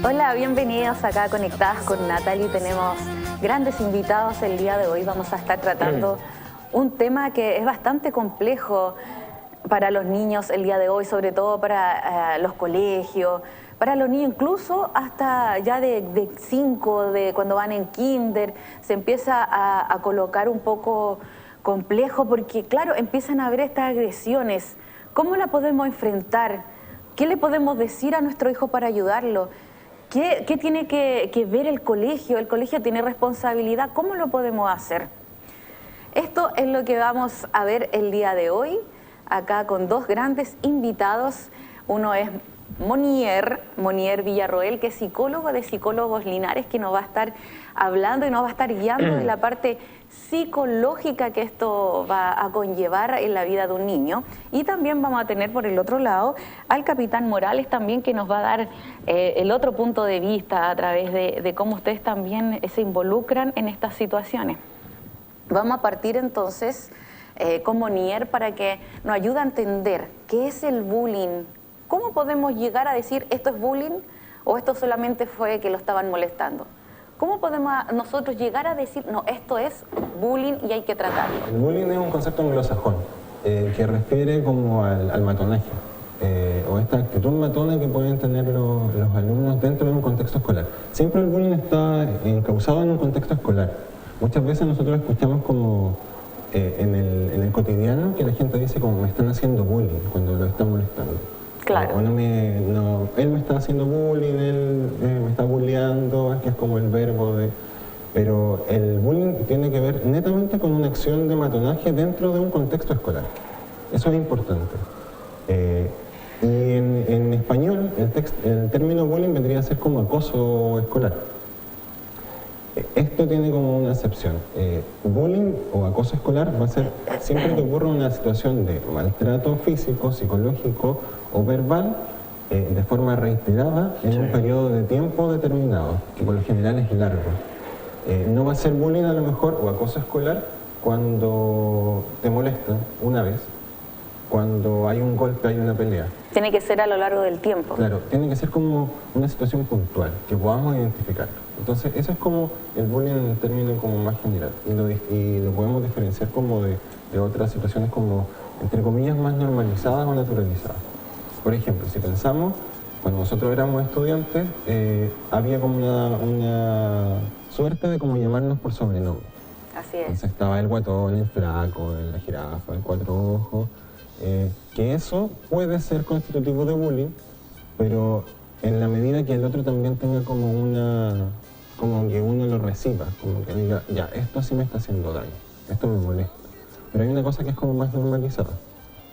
Hola, bienvenidos acá a Conectadas con Natalie. Tenemos grandes invitados el día de hoy. Vamos a estar tratando un tema que es bastante complejo para los niños el día de hoy, sobre todo para los colegios, para los niños incluso hasta ya de 5, de cuando van en kinder, se empieza a colocar un poco complejo porque, claro, empiezan a haber estas agresiones. ¿Cómo la podemos enfrentar? ¿Qué le podemos decir a nuestro hijo para ayudarlo? ¿Qué tiene que ver el colegio? El colegio tiene responsabilidad. ¿Cómo lo podemos hacer? Esto es lo que vamos a ver el día de hoy, acá con dos grandes invitados. Uno es Monier Villarroel, que es psicólogo de Psicólogos Linares, que nos va a estar hablando y nos va a estar guiando de la parte psicológica que esto va a conllevar en la vida de un niño. Y también vamos a tener por el otro lado al capitán Morales también, que nos va a dar el otro punto de vista a través de cómo ustedes también se involucran en estas situaciones. Vamos a partir entonces con Monier para que nos ayude a entender qué es el bullying. ¿Cómo podemos llegar a decir esto es bullying o esto solamente fue que lo estaban molestando? ¿Cómo podemos nosotros llegar a decir, no, esto es bullying y hay que tratarlo? El bullying es un concepto anglosajón que refiere como al matonaje o esta actitud matona que pueden tener los alumnos dentro de un contexto escolar. Siempre el bullying está encauzado en un contexto escolar. Muchas veces nosotros escuchamos como en el cotidiano que la gente dice como me están haciendo bullying cuando lo están molestando. Claro. O él me está haciendo bullying, él me está bulleando, que es como el verbo de... Pero el bullying tiene que ver netamente con una acción de matonaje dentro de un contexto escolar. Eso es importante. Y en español el término bullying vendría a ser como acoso escolar. Esto tiene como una excepción. Bullying o acoso escolar va a ser siempre que ocurra una situación de maltrato físico, psicológico o verbal de forma reiterada en un periodo de tiempo determinado, que por lo general es largo. No va a ser bullying a lo mejor o acoso escolar cuando te molestan una vez, cuando hay un golpe, hay una pelea. Tiene que ser a lo largo del tiempo. Claro, tiene que ser como una situación puntual, que podamos identificar. Entonces, eso es como el bullying en el término como más general. Y lo podemos diferenciar como de otras situaciones como, entre comillas, más normalizadas o naturalizadas. Por ejemplo, si pensamos, cuando nosotros éramos estudiantes, había como una suerte de como llamarnos por sobrenombre. Así es. Entonces estaba el guatón, el flaco, la jirafa, el cuatro ojos. Que eso puede ser constitutivo de bullying, pero en la medida que el otro también tenga como que uno lo reciba, como que diga, ya, esto sí me está haciendo daño, esto me molesta. Pero hay una cosa que es como más normalizada.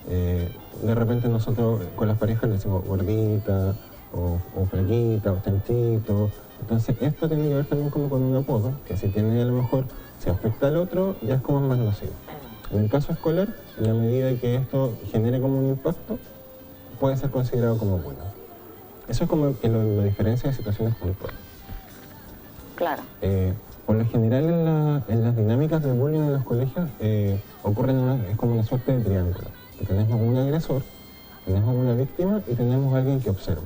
De repente nosotros con las parejas le decimos gordita, o flaquita, o chanchito. Entonces esto tiene que ver también como con un apodo, que si tiene a lo mejor, si afecta al otro, ya es como más nocivo. En el caso escolar, en la medida que esto genere como un impacto, puede ser considerado como bullying. Eso es como que lo diferencia de situaciones puntuales. Claro. Por lo general en las dinámicas de bullying en los colegios es como una suerte de triángulo. Que tenemos un agresor, tenemos una víctima y tenemos alguien que observa.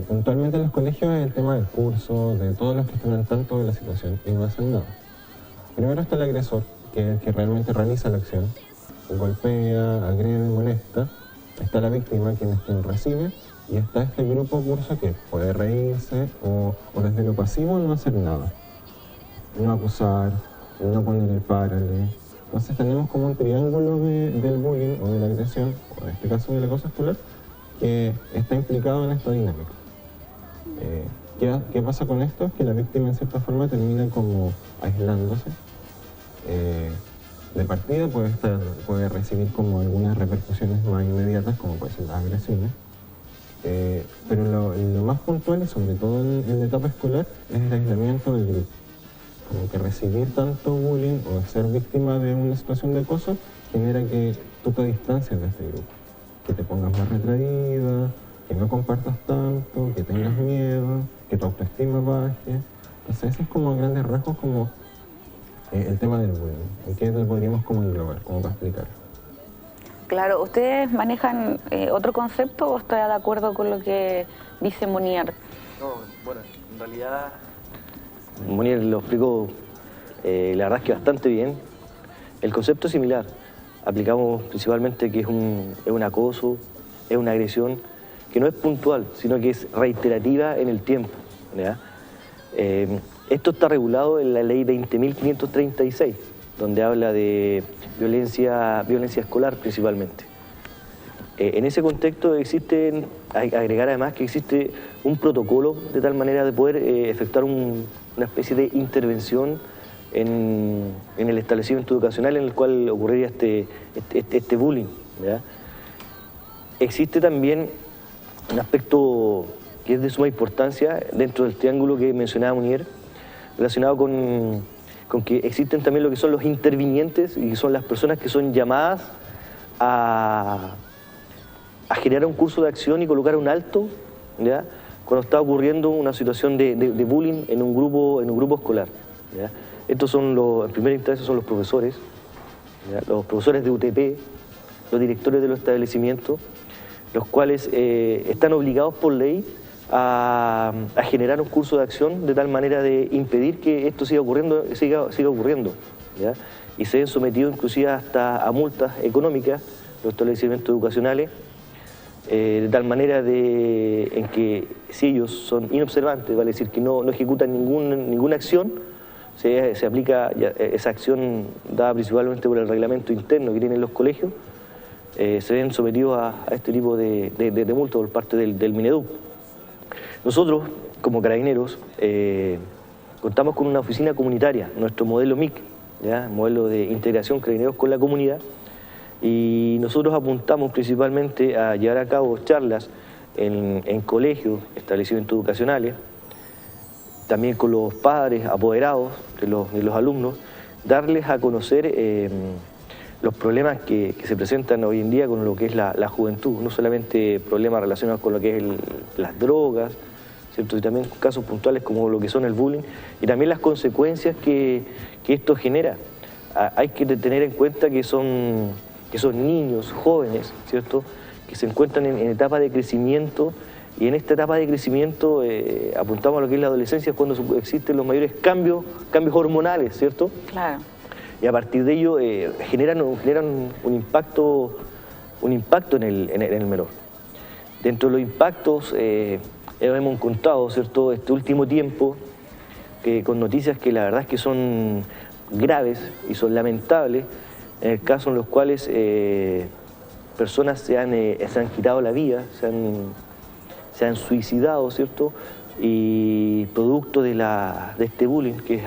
Puntualmente en los colegios es el tema del curso, de todos los que están al tanto de la situación y no hacen nada. Primero está el agresor, que es el que realmente realiza la acción, golpea, agrede, molesta. Está la víctima, quien recibe, y está este grupo curso que puede reírse o desde lo pasivo no hacer nada. No acusar, no poner el párale. Entonces tenemos como un triángulo del bullying o de la agresión, o en este caso del acoso escolar, que está implicado en esta dinámica. ¿Qué pasa con esto? Es que la víctima en cierta forma termina como aislándose. De partida puede recibir como algunas repercusiones más inmediatas, como pueden ser las agresiones, pero lo más puntual, y sobre todo en la etapa escolar, es el aislamiento del grupo. Como que recibir tanto bullying o ser víctima de una situación de acoso genera que tú te distancias de este grupo, que te pongas más retraída, que no compartas tanto, que tengas miedo, que tu autoestima baje. Entonces eso es como a grandes rasgos como el tema del bullying. ¿En qué lo podríamos como englobar, como para explicar? Claro, ¿ustedes manejan otro concepto o está de acuerdo con lo que dice Monier. No, bueno, en realidad Monier lo explicó, la verdad es que bastante bien. El concepto es similar. Aplicamos principalmente que es un acoso, es una agresión que no es puntual, sino que es reiterativa en el tiempo, ¿ya? Esto está regulado en la ley 20.536, donde habla de violencia escolar principalmente. En ese contexto hay que agregar además que existe un protocolo de tal manera de poder efectuar una especie de intervención en el establecimiento educacional en el cual ocurriría este bullying, ¿ya? Existe también un aspecto que es de suma importancia dentro del triángulo que mencionaba Monier, relacionado con que existen también lo que son los intervinientes y son las personas que son llamadas a generar un curso de acción y colocar un alto, ¿ya?, cuando está ocurriendo una situación de bullying en un grupo escolar, ¿ya? Estos son en primera instancia son los profesores, ¿ya?, los profesores de UTP, los directores de los establecimientos, los cuales están obligados por ley a generar un curso de acción de tal manera de impedir que esto siga ocurriendo, ¿ya? Y se ven sometidos inclusive hasta a multas económicas los establecimientos educacionales, de tal manera en que si ellos son inobservantes, vale decir que no ejecutan ninguna acción, se aplica esa acción dada principalmente por el reglamento interno que tienen los colegios, se ven sometidos a este tipo de multas por parte del Mineduc. Nosotros, como Carabineros, contamos con una oficina comunitaria, nuestro modelo MIC, ¿ya?, modelo de integración Carabineros con la comunidad, y nosotros apuntamos principalmente a llevar a cabo charlas en colegios, establecimientos educacionales, también con los padres, apoderados de los alumnos, darles a conocer los problemas que se presentan hoy en día con lo que es la juventud, no solamente problemas relacionados con lo que es las drogas, ¿cierto?, y también casos puntuales como lo que son el bullying, y también las consecuencias que esto genera. Hay que tener en cuenta que son niños, jóvenes, ¿cierto?, que se encuentran en etapa de crecimiento, y en esta etapa de crecimiento apuntamos a lo que es la adolescencia, es cuando existen los mayores cambios hormonales, ¿cierto? Claro. Y a partir de ello generan un impacto en el menor. Dentro de los impactos hemos encontrado, ¿cierto?, este último tiempo con noticias que la verdad es que son graves y son lamentables, en el caso en los cuales personas se han quitado la vida, se han suicidado, ¿cierto?, y producto de este bullying, que es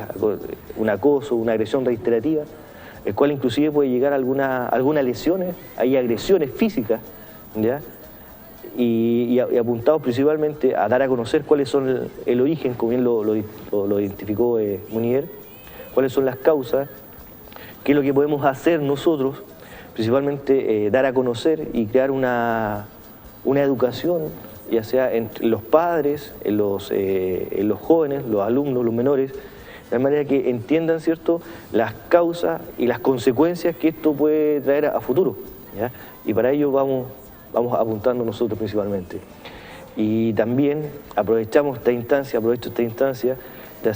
un acoso, una agresión reiterativa, el cual inclusive puede llegar a algunas lesiones, hay agresiones físicas, ¿ya?, y apuntados principalmente a dar a conocer cuáles son el origen, como bien lo identificó Monier, cuáles son las causas, qué es lo que podemos hacer nosotros, principalmente dar a conocer y crear una educación, ya sea entre los padres, en los jóvenes, los alumnos, los menores, de manera que entiendan, ¿cierto?, las causas y las consecuencias que esto puede traer a futuro, ¿ya? Y para ello vamos apuntando nosotros principalmente. Y también aprovecho esta instancia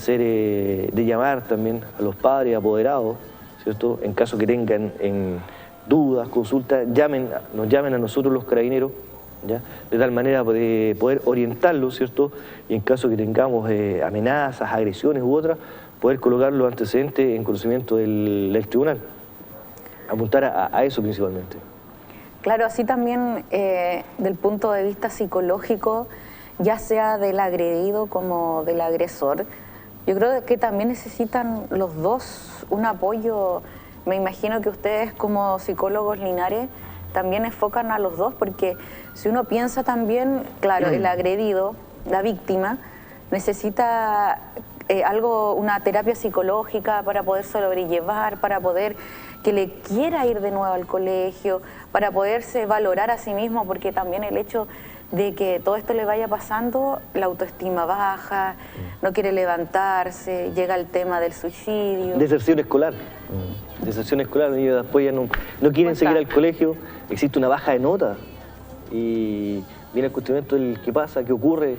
de llamar también a los padres apoderados, ¿cierto?, en caso que tengan dudas, consultas, nos llamen a nosotros los Carabineros, ¿ya?, de tal manera de poder orientarlos, ¿cierto?, y en caso que tengamos amenazas, agresiones u otras, poder colocar los antecedentes en conocimiento del tribunal. Apuntar a eso principalmente. Claro, así también del punto de vista psicológico, ya sea del agredido como del agresor, yo creo que también necesitan los dos un apoyo. Me imagino que ustedes como psicólogos Linares también enfocan a los dos, porque si uno piensa también, claro, el agredido, la víctima, necesita una terapia psicológica para poder sobrellevar, para poder que le quiera ir de nuevo al colegio, para poderse valorar a sí mismo, porque también el hecho de que todo esto le vaya pasando, la autoestima baja, no quiere levantarse, llega el tema del suicidio. Deserción escolar. Deserción escolar, ellos después ya no quieren seguir al colegio, existe una baja de nota y viene el cuestionamiento del qué pasa, qué ocurre.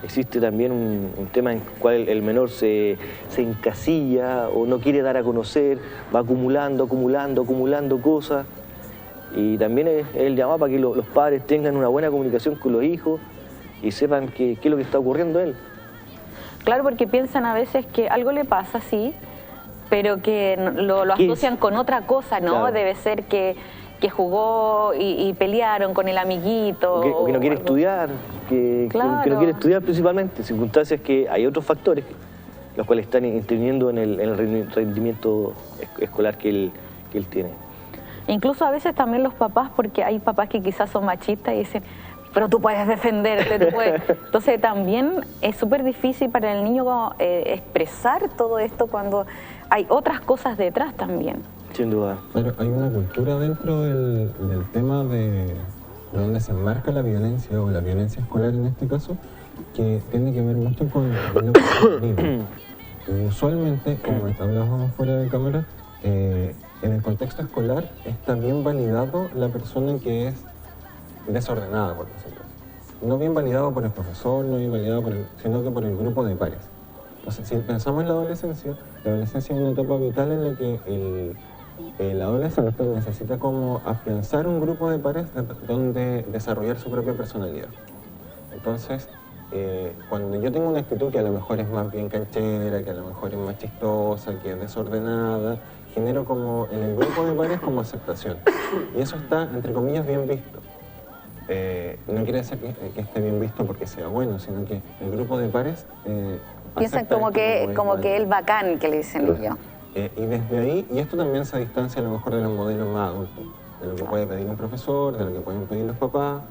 Existe también un tema en el cual el menor se encasilla o no quiere dar a conocer, va acumulando cosas. Y también es el llamado para que los padres tengan una buena comunicación con los hijos y sepan qué es lo que está ocurriendo a él. Claro, porque piensan a veces que algo le pasa, sí, pero que lo asocian con otra cosa, ¿no? Claro. Debe ser que jugó y pelearon con el amiguito. O que no quiere estudiar, Claro. que no quiere estudiar principalmente. Circunstancias que hay otros factores los cuales están interviniendo en el rendimiento escolar que él tiene. Incluso a veces también los papás, porque hay papás que quizás son machistas y dicen, pero tú puedes defenderte, tú puedes. Entonces también es súper difícil para el niño expresar todo esto cuando hay otras cosas detrás también. Sin duda. Claro, hay una cultura dentro del tema de donde se enmarca la violencia o la violencia escolar en este caso, que tiene que ver mucho con lo que es niño. Y usualmente, como hablábamos fuera de cámara, en el contexto escolar está bien validado la persona que es desordenada, por decirlo así. No bien validado por el profesor, no bien validado sino que por el grupo de pares. Entonces, si pensamos en la adolescencia es una etapa vital en la que el adolescente necesita como afianzar un grupo de pares donde desarrollar su propia personalidad. Entonces, cuando yo tengo una actitud que a lo mejor es más bien canchera, que a lo mejor es más chistosa, que es desordenada, genero como en el grupo de pares como aceptación. Y eso está, entre comillas, bien visto. No quiere decir que esté bien visto porque sea bueno, sino que el grupo de pares piensan como que el bacán que le dicen ellos. Y desde ahí, y esto también se distancia a lo mejor de los modelos más adultos, de lo que puede pedir un profesor, de lo que pueden pedir los papás.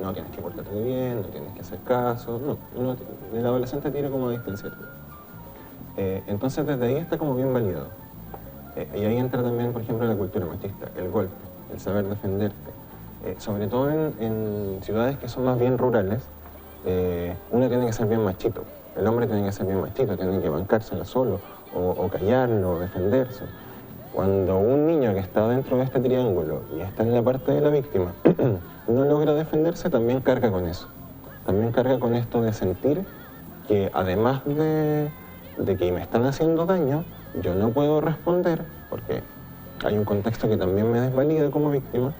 No tienes que portarte bien, no tienes que hacer caso, no, el adolescente tiene como distancia. Entonces desde ahí está como bien validado. Y ahí entra también, por ejemplo, la cultura machista, el golpe, el saber defenderte. Sobre todo en ciudades que son más bien rurales, uno tiene que ser bien machito. El hombre tiene que ser bien machito, tiene que bancársela solo, o callarlo, o defenderse. Cuando un niño que está dentro de este triángulo y está en la parte de la víctima no logra defenderse, también carga con eso. También carga con esto de sentir que además de que me están haciendo daño, yo no puedo responder porque hay un contexto que también me desvalida como víctima.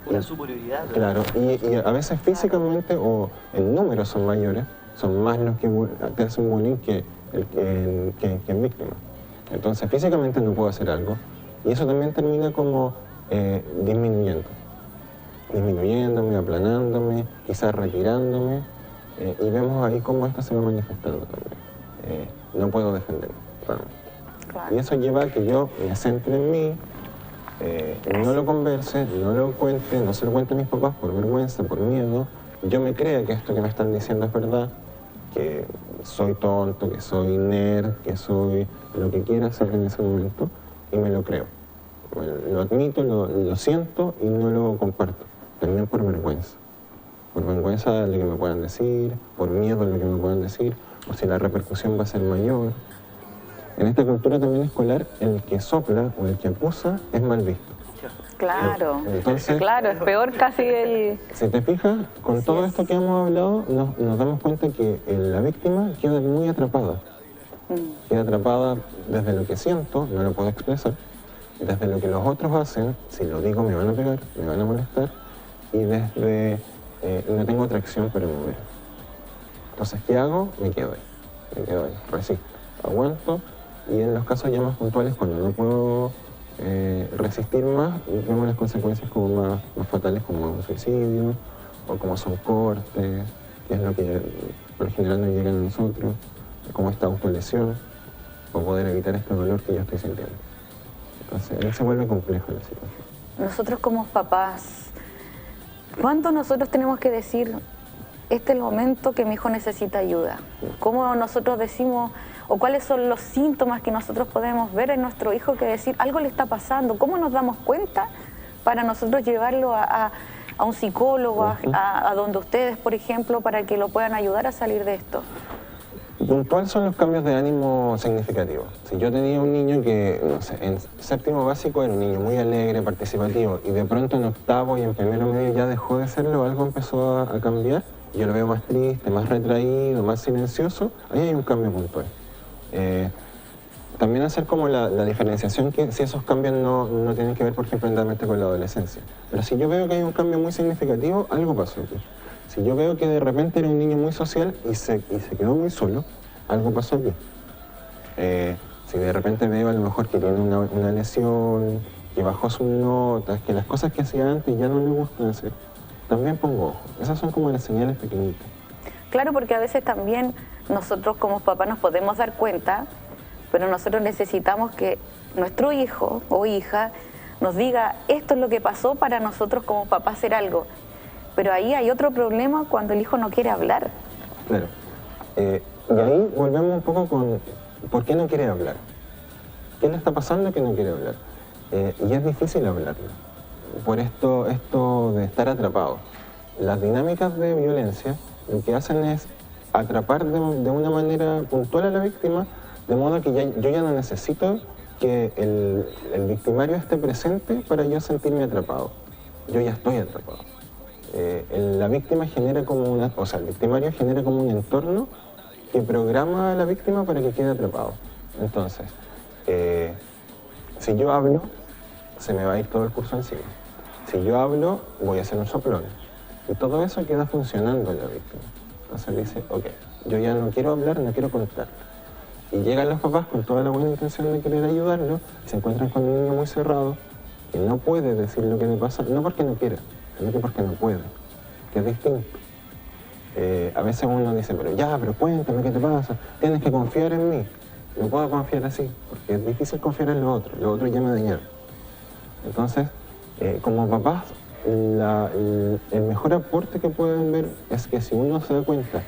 Una superioridad. Claro, y a veces físicamente o en números son mayores, son más los que hacen bullying que en víctima. Entonces físicamente no puedo hacer algo y eso también termina como disminuyéndome, aplanándome, quizás retirándome y vemos ahí cómo esto se va manifestando también. No puedo defenderme. Claro. Y eso lleva a que yo me centre en mí, no lo converse, no lo cuente, no se lo cuente a mis papás por vergüenza, por miedo. Yo me crea que esto que me están diciendo es verdad, que soy tonto, que soy nerd, que soy lo que quiera hacer en ese momento y me lo creo. Lo admito, lo siento y no lo comparto. También por vergüenza. Por vergüenza de lo que me puedan decir, por miedo a lo que me puedan decir, o si la repercusión va a ser mayor. En esta cultura también escolar, el que sopla o el que acusa es mal visto. Claro, entonces, claro, es peor casi el... Si te fijas, con todo esto que hemos hablado, nos damos cuenta que la víctima queda muy atrapada. Queda atrapada desde lo que siento, no lo puedo expresar, desde lo que los otros hacen, si lo digo me van a pegar, me van a molestar, y desde no tengo otra acción para mover. Entonces, ¿qué hago? Me quedo ahí, resisto, aguanto, y en los casos ya más puntuales, cuando no puedo resistir más, vemos las consecuencias como más fatales, como un suicidio, o como son cortes, que es lo que por lo general no llega a nosotros, como esta autolesión, o poder evitar este dolor que yo estoy sintiendo. Entonces, ahí se vuelve complejo la situación. Nosotros como papás, ¿cuándo nosotros tenemos que decir, este es el momento que mi hijo necesita ayuda? ¿Cómo nosotros decimos, o cuáles son los síntomas que nosotros podemos ver en nuestro hijo que decir, algo le está pasando? ¿Cómo nos damos cuenta para nosotros llevarlo a un psicólogo, a donde ustedes, por ejemplo, para que lo puedan ayudar a salir de esto? puntual son los cambios de ánimo significativos. Si yo tenía un niño que, no sé, en séptimo básico era un niño muy alegre, participativo, y de pronto en octavo y en primero medio ya dejó de serlo, algo empezó a cambiar, yo lo veo más triste, más retraído, más silencioso, ahí hay un cambio puntual. También hacer como la diferenciación que si esos cambios no tienen que ver, por ejemplo, netamente con la adolescencia. Pero si yo veo que hay un cambio muy significativo, algo pasó aquí. Si yo veo que de repente era un niño muy social y se quedó muy solo, algo pasó aquí. Si de repente veo a lo mejor que tiene una lesión, que bajó sus notas, que las cosas que hacía antes ya no le gustan hacer, también pongo ojo. Esas son como las señales pequeñitas. Claro, porque a veces también nosotros como papás nos podemos dar cuenta, pero nosotros necesitamos que nuestro hijo o hija nos diga esto es lo que pasó para nosotros como papás hacer algo. Pero ahí hay otro problema cuando el hijo no quiere hablar. Claro. Y ahí volvemos un poco con ¿por qué no quiere hablar? ¿Qué le está pasando que no quiere hablar? Y es difícil hablarlo. Por esto de estar atrapado. Las dinámicas de violencia lo que hacen es atrapar de una manera puntual a la víctima, de modo que yo ya no necesito que el victimario esté presente para yo sentirme atrapado. Yo ya estoy atrapado. La víctima genera como el victimario genera como un entorno que programa a la víctima para que quede atrapado. Entonces, si yo hablo, se me va a ir todo el curso encima. Si yo hablo, voy a hacer un soplón. Y todo eso queda funcionando en la víctima. Entonces dice, ok, yo ya no quiero hablar, no quiero contar. Y llegan los papás con toda la buena intención de querer ayudarlo y se encuentran con un niño muy cerrado que no puede decir lo que le pasa, no porque no quiera, sino que porque no puede, que es distinto. A veces uno dice, pero cuéntame qué te pasa, tienes que confiar en mí. No puedo confiar así, porque es difícil confiar en lo otro ya me dañaron. Entonces, como papás, el mejor aporte que pueden ver es que si uno se da cuenta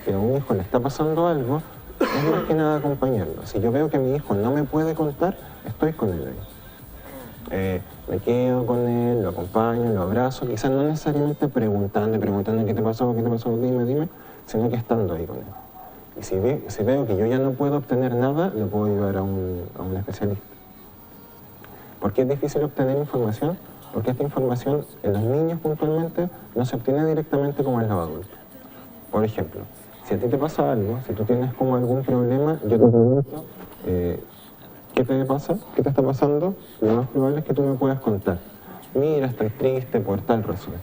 que a un hijo le está pasando algo, es más que nada acompañarlo. Si yo veo que mi hijo no me puede contar, estoy con él ahí. Me quedo con él, lo acompaño, lo abrazo, quizás no necesariamente preguntando qué te pasó, dime, sino que estando ahí con él. Y si veo que yo ya no puedo obtener nada, lo puedo llevar a un especialista. ¿Por qué es difícil obtener información? Porque esta información en los niños puntualmente no se obtiene directamente como en los adultos. Por ejemplo, si a ti te pasa algo, si tú tienes como algún problema, yo te pregunto, ¿qué te pasa? ¿Qué te está pasando? Lo más probable es que tú me puedas contar. Mira, estoy triste por tal razón.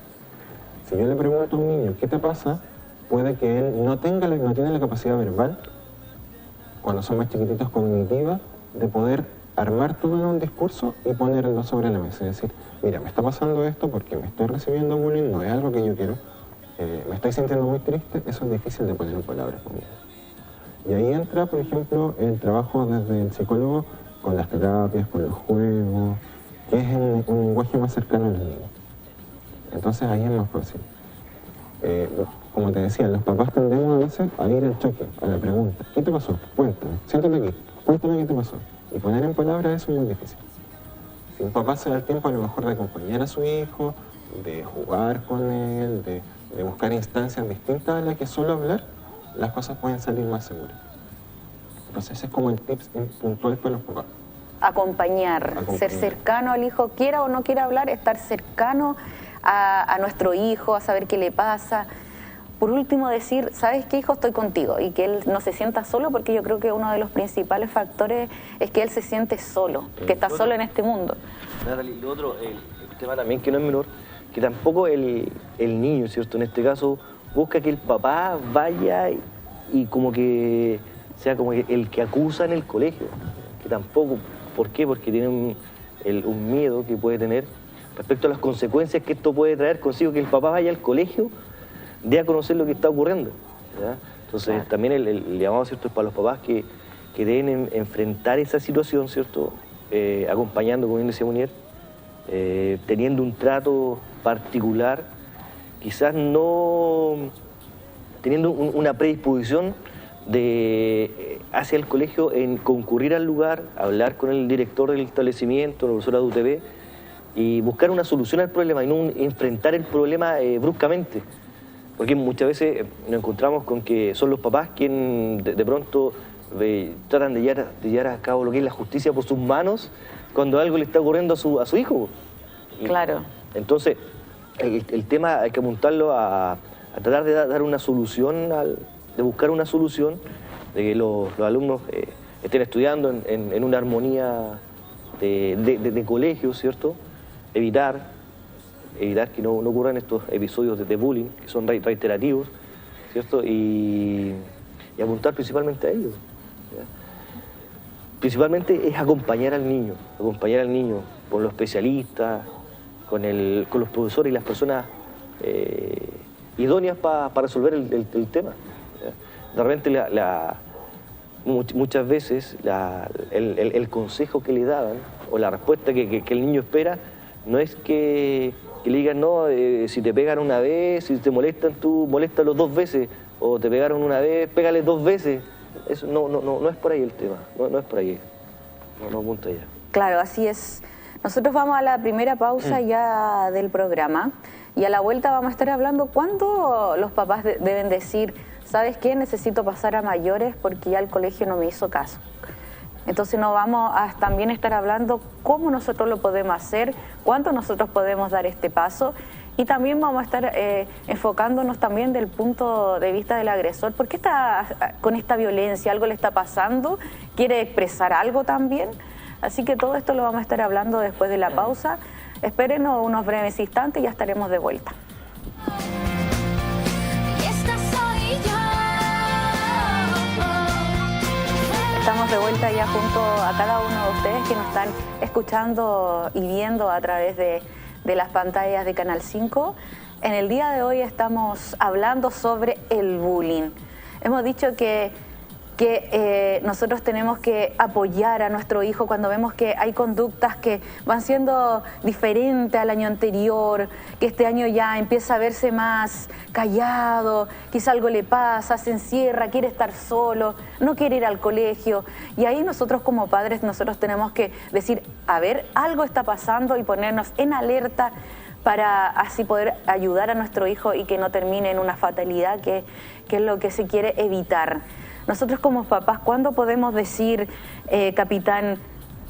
Si yo le pregunto a un niño, ¿qué te pasa? Puede que él no tiene la capacidad verbal, cuando son más chiquititos cognitiva, de poder armar todo en un discurso y ponerlo sobre la mesa. Es decir, mira, me está pasando esto porque me estoy recibiendo bullying, no es algo que yo quiero. Me estoy sintiendo muy triste, eso es difícil de poner en palabras conmigo. Y ahí entra, por ejemplo, el trabajo desde el psicólogo con las terapias, con los juegos, que es un lenguaje más cercano a los niños. Entonces ahí es más fácil. Como te decía, los papás tendemos a veces a ir al choque, a la pregunta. ¿Qué te pasó? Cuéntame, siéntate aquí, cuéntame qué te pasó. Y poner en palabras eso es muy difícil. Si un papá se da el tiempo a lo mejor de acompañar a su hijo, de jugar con él, de buscar instancias distintas a las que solo hablar, las cosas pueden salir más seguras. Entonces ese es como el tips puntual para los papás. Acompañar, ser cercano al hijo, quiera o no quiera hablar, estar cercano a nuestro hijo, a saber qué le pasa. Por último, decir, ¿sabes qué, hijo? Estoy contigo, y que él no se sienta solo, porque yo creo que uno de los principales factores es que él se siente solo, que está solo en este mundo. Natalie, lo otro, el tema también que no es menor, que tampoco el niño, ¿cierto? En este caso, busca que el papá vaya y como que sea como el que acusa en el colegio, que tampoco. ¿Por qué? Porque tiene un miedo que puede tener respecto a las consecuencias que esto puede traer consigo, que el papá vaya al colegio, dé a conocer lo que está ocurriendo, ¿ya? Entonces también el llamado, ¿cierto?, es para los papás que deben enfrentar esa situación, ¿cierto?, acompañando, como bien decía Munier, teniendo un trato particular, quizás no teniendo una predisposición hacia el colegio en concurrir al lugar, hablar con el director del establecimiento, la profesora de UTV, y buscar una solución al problema y no enfrentar el problema bruscamente. Porque muchas veces nos encontramos con que son los papás quienes de pronto tratan de llevar a cabo lo que es la justicia por sus manos cuando algo le está ocurriendo a su hijo. Claro. Entonces, el tema hay que apuntarlo a tratar de dar una solución, de buscar una solución, de que los alumnos estén estudiando en una armonía de colegio, ¿cierto? Evitar que no ocurran estos episodios de bullying, que son reiterativos, ¿cierto? Y apuntar principalmente a ellos. ¿Ya? Principalmente es acompañar al niño con los especialistas, con los profesores y las personas idóneas para resolver el tema. ¿Ya? De repente muchas veces el consejo que le daban o la respuesta que el niño espera no es que le digan, no, si te pegan una vez, si te molestan, tú moléstalos 2 veces, o te pegaron una vez, pégale 2 veces. Eso no es por ahí el tema, no es por ahí, no apunta allá. Claro, así es. Nosotros vamos a la primera pausa ya del programa y a la vuelta vamos a estar hablando cuándo los papás deben decir, ¿sabes qué? Necesito pasar a mayores porque ya el colegio no me hizo caso. Entonces nos vamos a también estar hablando cómo nosotros lo podemos hacer, cuánto nosotros podemos dar este paso y también vamos a estar enfocándonos también del punto de vista del agresor. ¿Por qué está con esta violencia? ¿Algo le está pasando? ¿Quiere expresar algo también? Así que todo esto lo vamos a estar hablando después de la pausa. Espérenos unos breves instantes y ya estaremos de vuelta. Estamos de vuelta ya junto a cada uno de ustedes que nos están escuchando y viendo a través de las pantallas de Canal 5. En el día de hoy estamos hablando sobre el bullying. Hemos dicho que nosotros tenemos que apoyar a nuestro hijo cuando vemos que hay conductas que van siendo diferentes al año anterior, que este año ya empieza a verse más callado, quizá algo le pasa, se encierra, quiere estar solo, no quiere ir al colegio. Y ahí nosotros como padres, nosotros tenemos que decir, a ver, algo está pasando y ponernos en alerta para así poder ayudar a nuestro hijo y que no termine en una fatalidad que es lo que se quiere evitar. Nosotros como papás, ¿cuándo podemos decir, capitán,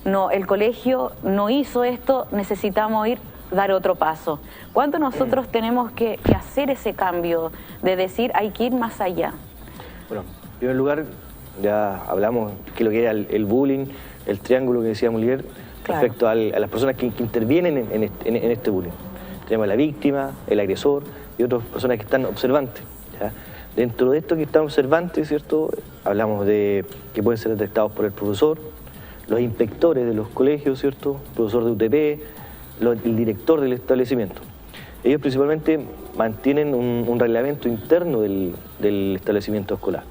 no, el colegio no hizo esto, necesitamos dar otro paso? ¿Cuándo nosotros tenemos que hacer ese cambio de decir, hay que ir más allá? Bueno, en primer lugar, ya hablamos de lo que era el bullying, el triángulo que decía Molière, claro, respecto a las personas que intervienen en este bullying. Tenemos a la víctima, el agresor y otras personas que están observantes, ¿ya? Dentro de esto que están observantes, ¿cierto? Hablamos de que pueden ser detectados por el profesor, los inspectores de los colegios, ¿cierto? El profesor de UTP, el director del establecimiento. Ellos principalmente mantienen un reglamento interno del establecimiento escolar.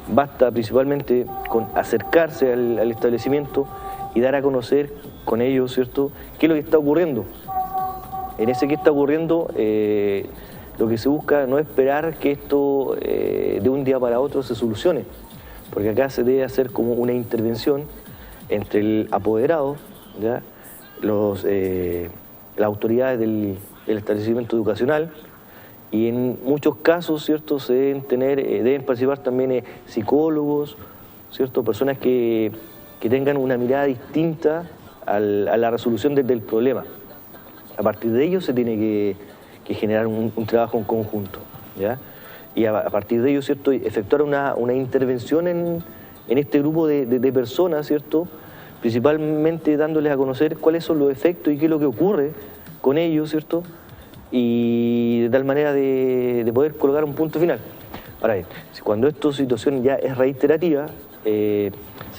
Basta principalmente con acercarse al establecimiento y dar a conocer con ellos, ¿cierto?, qué es lo que está ocurriendo. En ese qué está ocurriendo, lo que se busca no es esperar que esto de un día para otro se solucione, porque acá se debe hacer como una intervención entre el apoderado, ¿ya?, las autoridades del establecimiento educacional, y en muchos casos, ¿cierto?, se deben participar también psicólogos, ¿cierto?, personas que tengan una mirada distinta a la resolución del problema. A partir de ello se tiene que generar un trabajo en conjunto, ¿ya? Y a partir de ello, ¿cierto?, efectuar una intervención en este grupo de personas, ¿cierto?, principalmente dándoles a conocer cuáles son los efectos y qué es lo que ocurre con ellos, ¿cierto?, y de tal manera de poder colocar un punto final. Ahora bien, cuando esta situación ya es reiterativa, se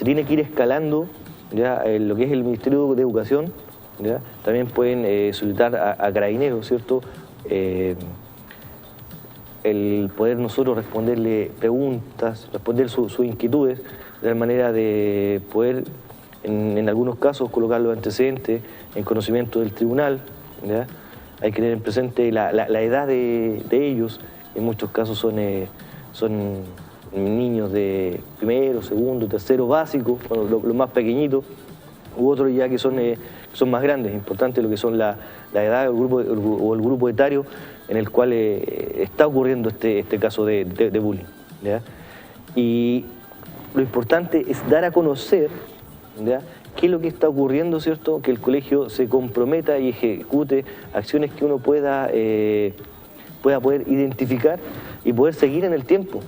tiene que ir escalando, ya, lo que es el Ministerio de Educación, ¿ya? También pueden solicitar a Carabineros, ¿cierto?, el poder nosotros responderle preguntas, responder sus inquietudes, de tal manera de poder, en algunos casos, colocar los antecedentes en conocimiento del tribunal, ¿ya? Hay que tener presente la edad de ellos. En muchos casos son niños de primero, segundo, tercero básico, los más pequeñitos, u otros ya que son son más grandes. Es importante lo que son la edad o el grupo etario en el cual está ocurriendo este caso de bullying, ¿ya? Y lo importante es dar a conocer, ¿ya?, qué es lo que está ocurriendo, ¿cierto? Que el colegio se comprometa y ejecute acciones que uno pueda poder identificar y poder seguir en el tiempo.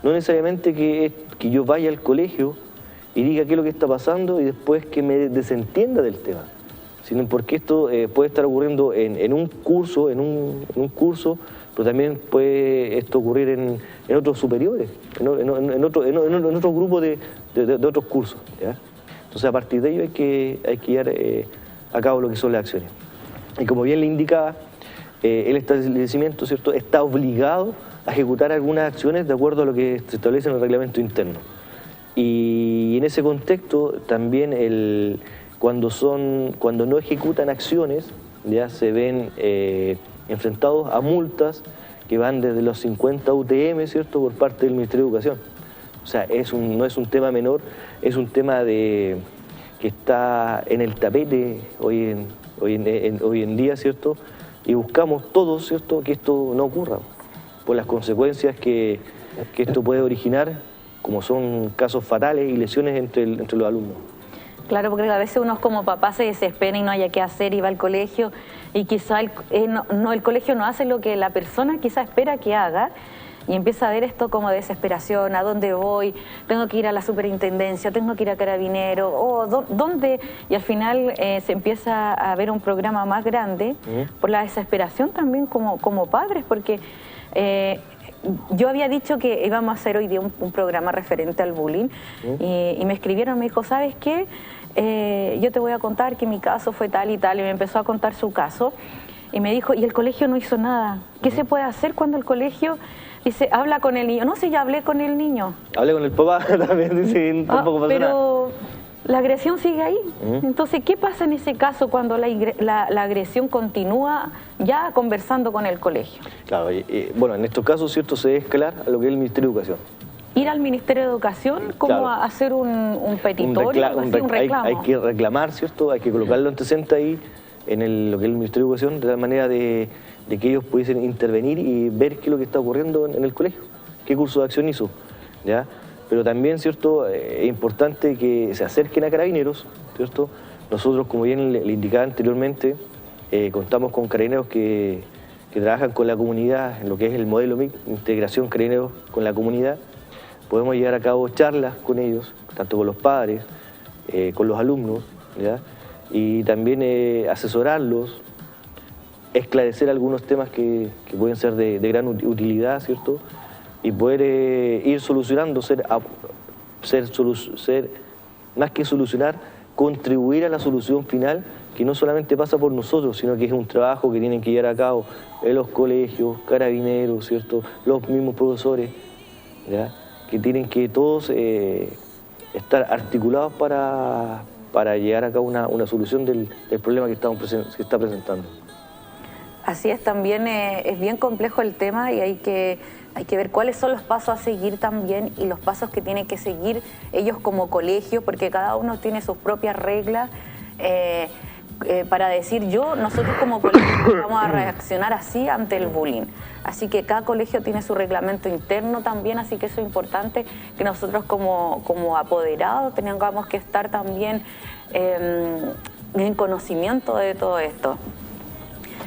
No necesariamente que yo vaya al colegio y diga qué es lo que está pasando y después que me desentienda del tema, sino porque esto puede estar ocurriendo en un curso, pero también puede esto ocurrir en otros superiores, en otros grupos de otros cursos, ¿ya? Entonces, a partir de ello hay que llevar a cabo lo que son las acciones. Y como bien le indicaba, el establecimiento, ¿cierto?, está obligado a ejecutar algunas acciones de acuerdo a lo que se establece en el reglamento interno. Y en ese contexto también cuando no ejecutan acciones, ya se ven enfrentados a multas que van desde los 50 UTM, ¿cierto?, por parte del Ministerio de Educación. O sea, no es un tema menor, es un tema que está en el tapete hoy en día, ¿cierto? Y buscamos todos, ¿cierto?, que esto no ocurra, por las consecuencias que esto puede originar, como son casos fatales y lesiones entre los alumnos. Claro, porque a veces uno como papá se desespera y no haya qué hacer y va al colegio y quizá el colegio no hace lo que la persona quizá espera que haga y empieza a ver esto como desesperación, ¿a dónde voy? Tengo que ir a la superintendencia, tengo que ir a Carabinero, ¿dónde? Y al final se empieza a ver un programa más grande por la desesperación también como padres, porque yo había dicho que íbamos a hacer hoy día un programa referente al bullying y me escribieron, me dijo, ¿sabes qué? Yo te voy a contar que mi caso fue tal y tal, y me empezó a contar su caso y me dijo, y el colegio no hizo nada. ¿Qué se puede hacer cuando el colegio dice, habla con el niño? No sé, ya hablé con el niño. Hablé con el papá también, dice, tampoco pasa nada. Pero la agresión sigue ahí. Entonces, ¿qué pasa en ese caso cuando la agresión continúa ya conversando con el colegio? Claro, bueno, en estos casos, ¿cierto?, se debe escalar a lo que es el Ministerio de Educación. Ir al Ministerio de Educación, como claro, a hacer un petitorio, un reclamo. Hay que reclamar, ¿cierto? Hay que colocarlo antecedente ahí en lo que es el Ministerio de Educación, de tal manera de que ellos pudiesen intervenir y ver qué es lo que está ocurriendo en el colegio, qué curso de acción hizo, ¿ya? Pero también, ¿cierto?, es importante que se acerquen a Carabineros, ¿cierto? Nosotros, como bien le indicaba anteriormente, contamos con carabineros que trabajan con la comunidad, en lo que es el modelo MIC, integración carabineros con la comunidad. Podemos llevar a cabo charlas con ellos, tanto con los padres, con los alumnos, ¿ya? Y también asesorarlos, esclarecer algunos temas que pueden ser de gran utilidad, ¿cierto? Y poder ir solucionando, más que solucionar, contribuir a la solución final, que no solamente pasa por nosotros, sino que es un trabajo que tienen que llevar a cabo en los colegios, Carabineros, ¿cierto?, los mismos profesores, ¿ya?, que tienen que todos estar articulados para llevar a cabo una solución del problema que está presentando. Así es, también es bien complejo el tema y hay que ver cuáles son los pasos a seguir también y los pasos que tienen que seguir ellos como colegio, porque cada uno tiene sus propias reglas para decir nosotros como colegio vamos a reaccionar así ante el bullying. Así que cada colegio tiene su reglamento interno también, así que eso es importante que nosotros como apoderados tengamos que estar también en conocimiento de todo esto.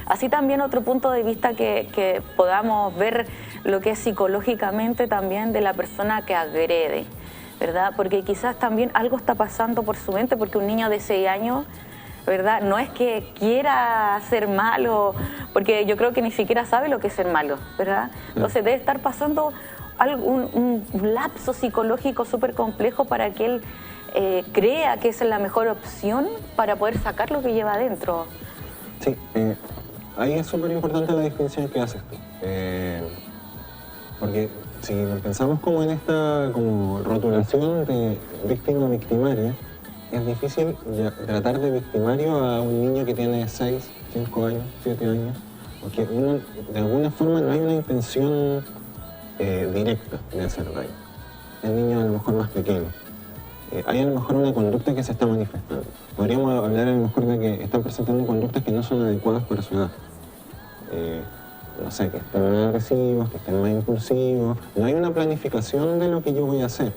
Así también otro punto de vista que podamos ver lo que es psicológicamente también de la persona que agrede, ¿verdad? Porque quizás también algo está pasando por su mente, porque un niño de 6 años, ¿verdad?, no es que quiera ser malo, porque yo creo que ni siquiera sabe lo que es ser malo, ¿verdad? Entonces debe estar pasando un lapso psicológico súper complejo para que él crea que esa es la mejor opción para poder sacar lo que lleva adentro. Sí, ahí es súper importante la distinción que haces tú. Porque si pensamos como en esta rotulación de víctima-victimaria, es difícil tratar de victimario a un niño que tiene 6, 5 años, 7 años, porque de alguna forma no hay una intención directa de hacer daño. El niño a lo mejor más pequeño. hay a lo mejor una conducta que se está manifestando. Podríamos hablar a lo mejor de que están presentando conductas que no son adecuadas para su edad. No sé, que estén más agresivos, que estén más impulsivos. No hay una planificación de lo que yo voy a hacer.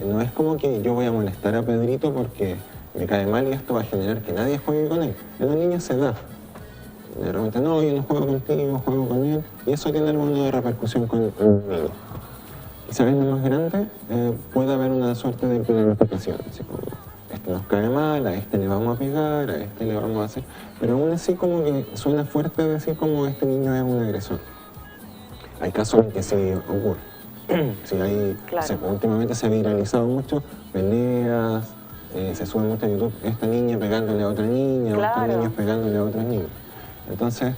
No es como que yo voy a molestar a Pedrito porque me cae mal y esto va a generar que nadie juegue con él. En la niña se da. De repente, no, yo no juego contigo, juego con él. Y eso tiene alguna repercusión con el niño. Quizás en lo más grande puede haber una suerte de planificación. Así como, este nos cae mal, a este le vamos a pegar, a este le vamos a hacer... Pero aún así como que suena fuerte decir como este niño es un agresor. Hay casos en que sí ocurre. Sí, hay, claro. O sea, últimamente se ha viralizado mucho peleas, se sube mucho a YouTube esta niña pegándole a otra niña, claro. o estos niños pegándole a otros niños. Entonces,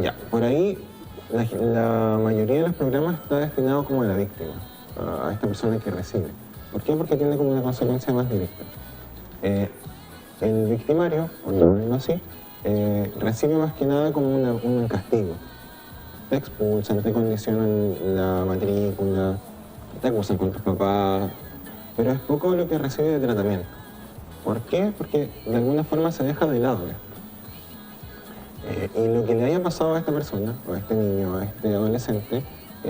ya, por ahí la mayoría de los programas está destinado como a la víctima, a esta persona que recibe. ¿Por qué? Porque tiene como una consecuencia más directa. El victimario, por llamarlo así, recibe más que nada como un castigo. Te expulsan, te condicionan la matrícula, te acusan con tus papás, pero es poco lo que recibe de tratamiento. ¿Por qué? Porque de alguna forma se deja de lado esto. Y lo que le haya pasado a esta persona, o a este niño, o a este adolescente,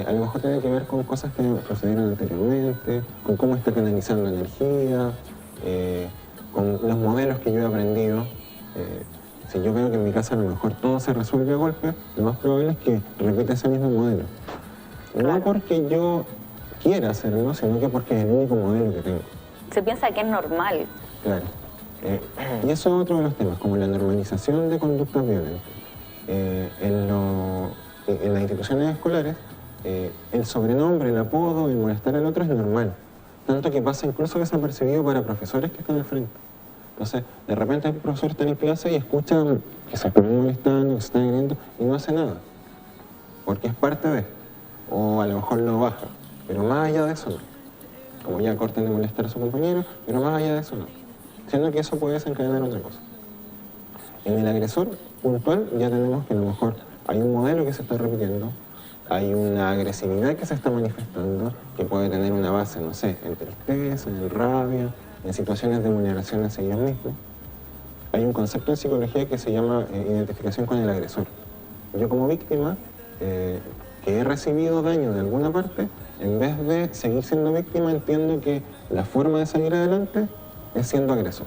a lo mejor tiene que ver con cosas que sucedieron anteriormente, con cómo está canalizando energía, con los modelos que yo he aprendido. Si yo veo que en mi casa a lo mejor todo se resuelve a golpe, lo más probable es que repita ese mismo modelo. Claro. No porque yo quiera hacerlo, sino que porque es el único modelo que tengo. Se piensa que es normal. Claro. Y eso es otro de los temas, como la normalización de conductas violentas. En las instituciones escolares, el sobrenombre, el apodo, el molestar al otro es normal. Tanto que pasa incluso desapercibido para profesores que están al frente. Entonces, de repente el profesor está en clase y escucha que se están molestando, que se están agrediendo y no hace nada. Porque es parte de, o a lo mejor lo baja. Pero más allá de eso no. Como ya cortan de molestar a su compañero, pero más allá de eso no. Siendo que eso puede desencadenar otra cosa. En el agresor puntual ya tenemos que a lo mejor hay un modelo que se está repitiendo, hay una agresividad que se está manifestando, que puede tener una base, no sé, en tristeza, en rabia, en situaciones de vulneración hacia ellos mismos. Hay un concepto en psicología que se llama identificación con el agresor. Yo como víctima, que he recibido daño de alguna parte, en vez de seguir siendo víctima, entiendo que la forma de salir adelante es siendo agresor.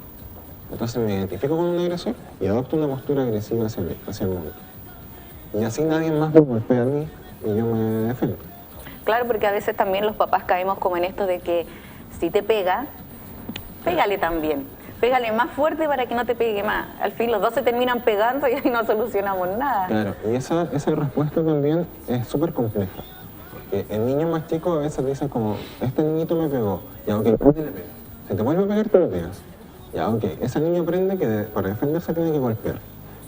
Entonces me identifico con un agresor y adopto una postura agresiva hacia el mundo. Y así nadie más me golpea a mí y yo me defiendo. Claro, porque a veces también los papás caemos como en esto de que si te pega, pégale también. Pégale más fuerte para que no te pegue más. Al fin los dos se terminan pegando y ahí no solucionamos nada. Claro, y esa respuesta también es súper compleja. Porque el niño más chico a veces dice como, este niñito me pegó, y aunque le pega, si te vuelve a pegar, te lo pegas. Ya, ok, ese niño aprende que para defenderse tiene que golpear.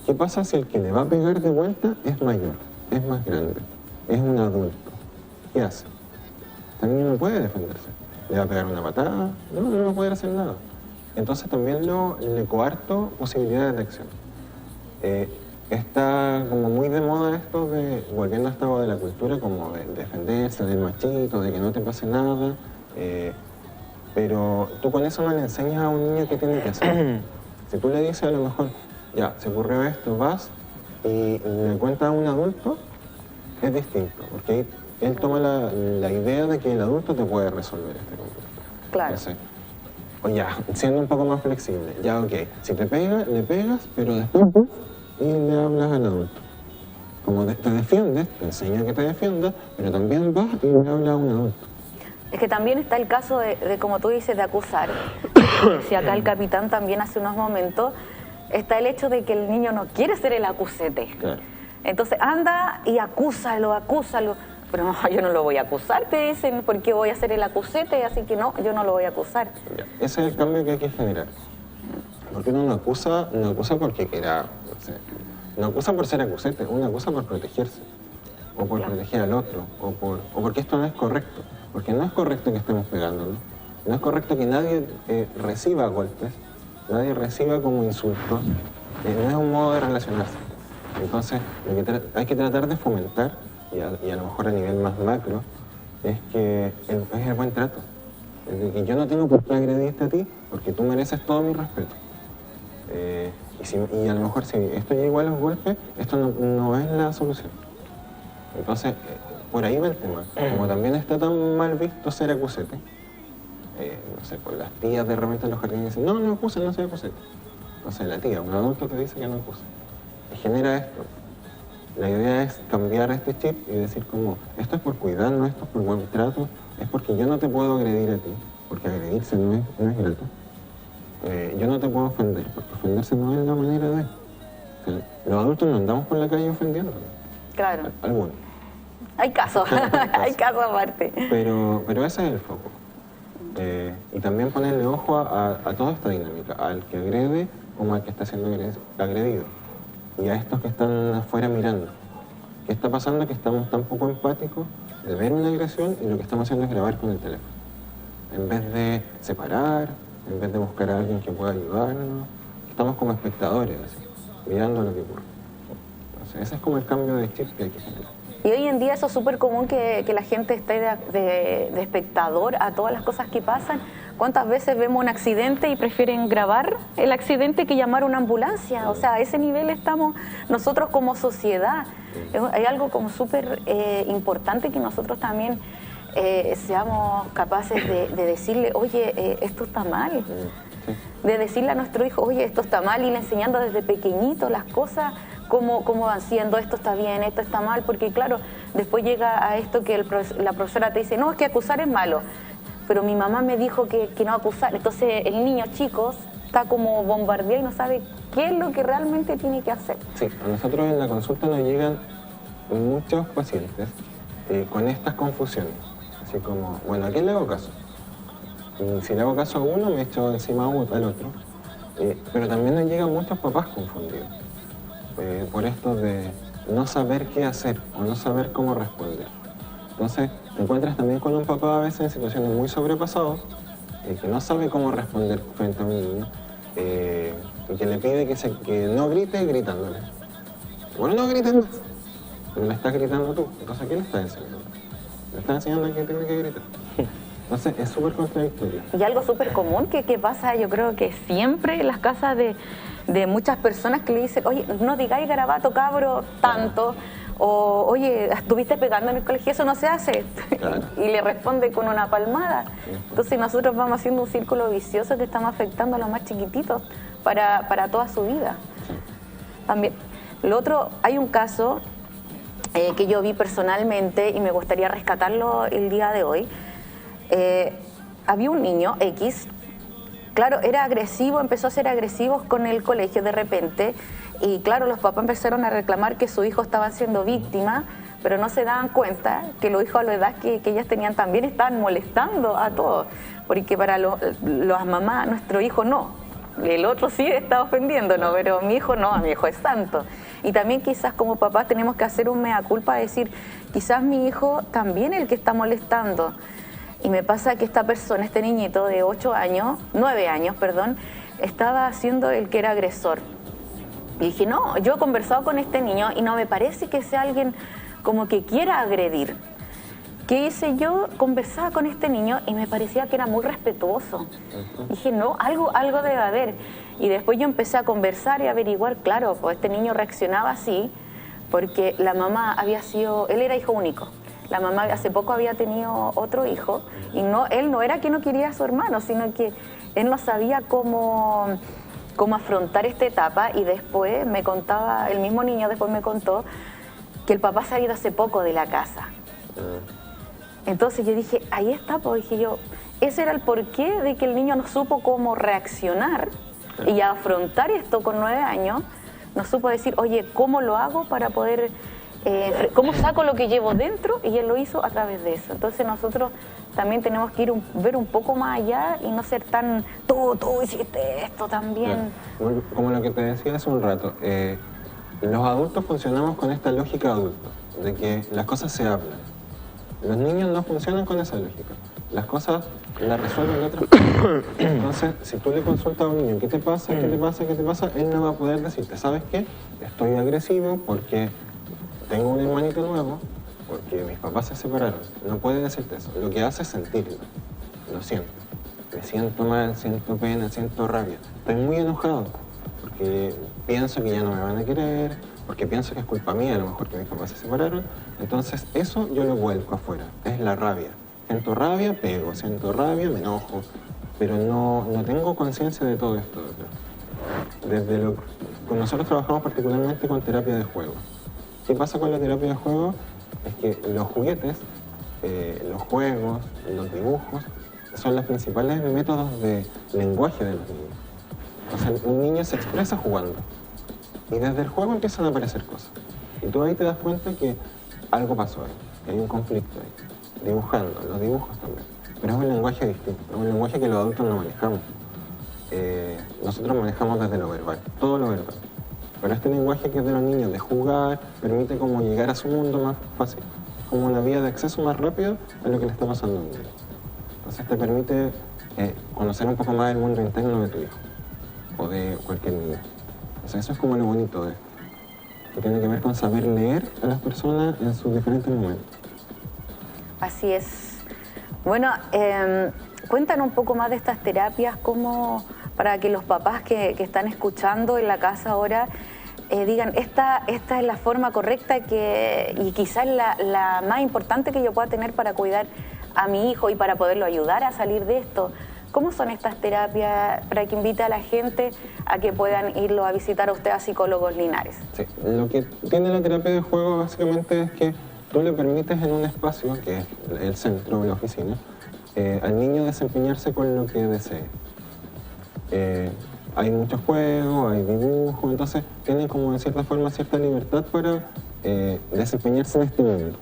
¿Qué pasa si el que le va a pegar de vuelta es mayor, es más grande, es un adulto? ¿Qué hace? Ese niño no puede defenderse. ¿Le va a pegar una patada? No va a poder hacer nada. Entonces también le coarto posibilidades de acción. Está como muy de moda esto de, volviendo a estado de la cultura, como de defenderse, del machito, de que no te pase nada. Pero tú con eso no le enseñas a un niño qué tiene que hacer. Si tú le dices a lo mejor, ya, se ocurrió esto, vas y le cuentas a un adulto, es distinto, porque ahí él toma la idea de que el adulto te puede resolver este conflicto. Claro. Entonces, o ya, siendo un poco más flexible, ya ok, si te pega, le pegas, pero después y le hablas al adulto. Como te defiendes, te enseña que te defiendas, pero también vas y le hablas a un adulto. Es que también está el caso de como tú dices, de acusar. Si acá el capitán también hace unos momentos, está el hecho de que el niño no quiere ser el acusete. Claro. Entonces anda y acúsalo. Pero no, yo no lo voy a acusar, te dicen, porque voy a ser el acusete, así que no, yo no lo voy a acusar. Ese es el cambio que hay que generar. Porque uno no acusa porque quiera, no acusa por ser acusete, uno acusa por protegerse, o por proteger al otro, o porque esto no es correcto. Porque no es correcto que estemos pegándonos, no es correcto que nadie reciba golpes, nadie reciba como insultos, no es un modo de relacionarse. Entonces, lo que hay que tratar de fomentar, y a lo mejor a nivel más macro, es el buen trato. de que yo no tengo por qué agredirte a ti, porque tú mereces todo mi respeto. Y a lo mejor si esto llega a los golpes, esto no es la solución. Entonces, por ahí va el tema. Como también está tan mal visto ser acusete, no sé, pues las tías de repente en los jardines dicen, no, no acusen, no soy acusete. Entonces la tía, un adulto te dice que no acuse. Y genera esto. La idea es cambiar este chip y decir como, esto es por cuidarnos, esto es por buen trato, es porque yo no te puedo agredir a ti, porque agredirse no es grato. Yo no te puedo ofender, porque ofenderse no es la manera de... O sea, los adultos no andamos por la calle ofendiendo. Claro. Algunos. Hay casos, hay casos aparte. Pero ese es el foco. Y también ponerle ojo a toda esta dinámica, al que agrede como al que está siendo agredido. Y a estos que están afuera mirando. ¿Qué está pasando? Que estamos tan poco empáticos de ver una agresión y lo que estamos haciendo es grabar con el teléfono. En vez de separar, en vez de buscar a alguien que pueda ayudarnos, estamos como espectadores, así, mirando lo que ocurre. Entonces, ese es como el cambio de chip que hay que generar. Y hoy en día eso es súper común que la gente esté de espectador a todas las cosas que pasan. ¿Cuántas veces vemos un accidente y prefieren grabar el accidente que llamar a una ambulancia? O sea, a ese nivel estamos nosotros como sociedad. Hay algo como súper importante que nosotros también seamos capaces de decirle, oye, esto está mal. De decirle a nuestro hijo, oye, esto está mal, y le enseñando desde pequeñito las cosas, cómo van siendo, esto está bien, esto está mal, porque claro, después llega a esto que la profesora te dice, no, es que acusar es malo, pero mi mamá me dijo que no acusar. Entonces el niño chico está como bombardeado y no sabe qué es lo que realmente tiene que hacer. Sí, a nosotros en la consulta nos llegan muchos pacientes con estas confusiones, así como, bueno, ¿a quién le hago caso? Y si le hago caso a uno, me echo encima al otro. Pero también nos llegan muchos papás confundidos por esto de no saber qué hacer o no saber cómo responder. Entonces, te encuentras también con un papá a veces en situaciones muy sobrepasados, que no sabe cómo responder frente a un niño, y que le pide que no grite gritándole. Bueno, no grites más, pero le estás gritando tú. Entonces, ¿qué le estás enseñando? Le estás enseñando a que tiene que gritar. Entonces, es súper contradictorio. Y algo súper común que pasa, yo creo que siempre en las casas de muchas personas que le dicen, oye, no digáis garabato, cabro, tanto, o oye, estuviste pegando en el colegio, eso no se hace. Claro. Y le responde con una palmada. Entonces nosotros vamos haciendo un círculo vicioso que estamos afectando a los más chiquititos para toda su vida. También, lo otro, hay un caso que yo vi personalmente y me gustaría rescatarlo el día de hoy. Había un niño X, claro, era agresivo, empezó a ser agresivo con el colegio de repente, y claro, los papás empezaron a reclamar que su hijo estaba siendo víctima, pero no se daban cuenta que los hijos a la edad que ellas tenían también estaban molestando a todos, porque para las mamás, nuestro hijo no, el otro sí está ofendiéndonos, pero mi hijo no, mi hijo es santo. Y también quizás como papás tenemos que hacer un mea culpa, decir, quizás mi hijo también es el que está molestando. Y me pasa que esta persona, este niñito de 9 años, estaba siendo el que era agresor. Y dije, no, yo he conversado con este niño y no me parece que sea alguien como que quiera agredir. ¿Qué hice yo? Conversaba con este niño y me parecía que era muy respetuoso. Dije, no, algo debe haber. Y después yo empecé a conversar y a averiguar, claro, pues este niño reaccionaba así porque la mamá él era hijo único. La mamá hace poco había tenido otro hijo y él no era que no quería a su hermano, sino que él no sabía cómo afrontar esta etapa, y después me contaba, el mismo niño después me contó que el papá se ha ido hace poco de la casa. Entonces yo dije, ahí está, pues dije yo, ese era el porqué de que el niño no supo cómo reaccionar y afrontar esto con 9 años, no supo decir, oye, ¿cómo lo hago para poder... cómo saco lo que llevo dentro? Y él lo hizo a través de eso. Entonces nosotros también tenemos que ver un poco más allá y no ser tan, tú hiciste esto también. Claro. Como lo que te decía hace un rato, los adultos funcionamos con esta lógica adulta, de que las cosas se hablan. Los niños no funcionan con esa lógica. Las cosas las resuelven de otra forma. Entonces, si tú le consultas a un niño, ¿qué te pasa? ¿Qué te pasa? ¿Qué te pasa? Él no va a poder decirte, ¿sabes qué? Estoy agresivo porque tengo un hermanito nuevo, porque mis papás se separaron. No puede decirte eso. Lo que hace es sentirlo. Lo siente. me siento mal, siento pena, siento rabia. Estoy muy enojado porque pienso que ya no me van a querer, porque pienso que es culpa mía, a lo mejor que mis papás se separaron. Entonces eso yo lo vuelco afuera, es la rabia. Siento rabia, pego, siento rabia, me enojo, pero no tengo conciencia de todo esto. Nosotros trabajamos particularmente con terapia de juego. ¿Qué pasa con la terapia de juego? Es que los juguetes, los juegos, los dibujos, son los principales métodos de lenguaje de los niños. O sea, un niño se expresa jugando y desde el juego empiezan a aparecer cosas. Y tú ahí te das cuenta que algo pasó ahí, que hay un conflicto ahí. Dibujando, los dibujos también. Pero es un lenguaje distinto, es un lenguaje que los adultos no manejamos. Nosotros manejamos desde lo verbal, todo lo verbal. Pero este lenguaje que es de los niños, de jugar, permite como llegar a su mundo más fácil. Es como una vía de acceso más rápido a lo que le está pasando a un niño. Entonces te permite conocer un poco más el mundo interno de tu hijo o de cualquier niño. O sea, eso es como lo bonito de esto, que tiene que ver con saber leer a las personas en sus diferentes momentos. Así es. Bueno, cuéntanos un poco más de estas terapias, cómo, para que los papás que están escuchando en la casa ahora digan, esta es la forma correcta y quizás la más importante que yo pueda tener para cuidar a mi hijo y para poderlo ayudar a salir de esto. ¿Cómo son estas terapias para que invite a la gente a que puedan irlo a visitar a usted a Psicólogos Linares? Sí, lo que tiene la terapia de juego básicamente es que tú le permites en un espacio, que es el centro, la oficina, al niño desempeñarse con lo que desee. Hay muchos juegos, hay dibujos, entonces tienen como de cierta forma cierta libertad para desempeñarse en este mundo.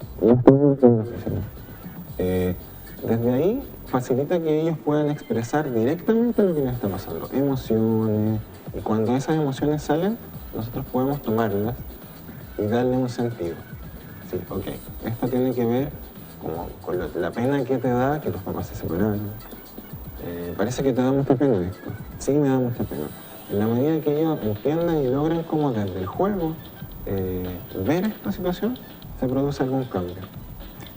Desde ahí facilita que ellos puedan expresar directamente lo que les está pasando, emociones, y cuando esas emociones salen, nosotros podemos tomarlas y darle un sentido. Sí, ok, esto tiene que ver como con la pena que te da que tus papás se separaron. Parece que te da mucha pena esto. Sí, me da mucha pena. En la medida que ellos entiendan y logren como desde el juego ver esta situación, se produce algún cambio.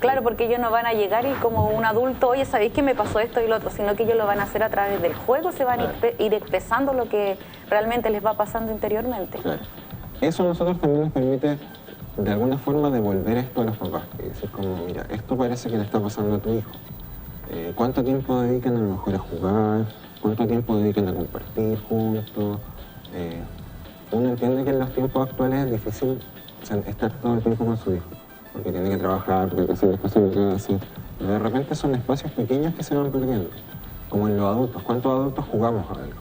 Claro, porque ellos no van a llegar y como un adulto, oye, ¿sabéis que me pasó esto y lo otro? Sino que ellos lo van a hacer a través del juego, se van a ir expresando lo que realmente les va pasando interiormente. Claro. Eso a nosotros también nos permite, de alguna forma, devolver esto a los papás. Y decir como, mira, esto parece que le está pasando a tu hijo. ¿Cuánto tiempo dedican a lo mejor a jugar? ¿Cuánto tiempo dedican a compartir juntos? Uno entiende que en los tiempos actuales es difícil estar todo el tiempo con su hijo, porque tiene que trabajar, porque tiene que hacer las cosas que tiene que hacer. Pero de repente son espacios pequeños que se van perdiendo, como en los adultos. ¿Cuántos adultos jugamos a algo?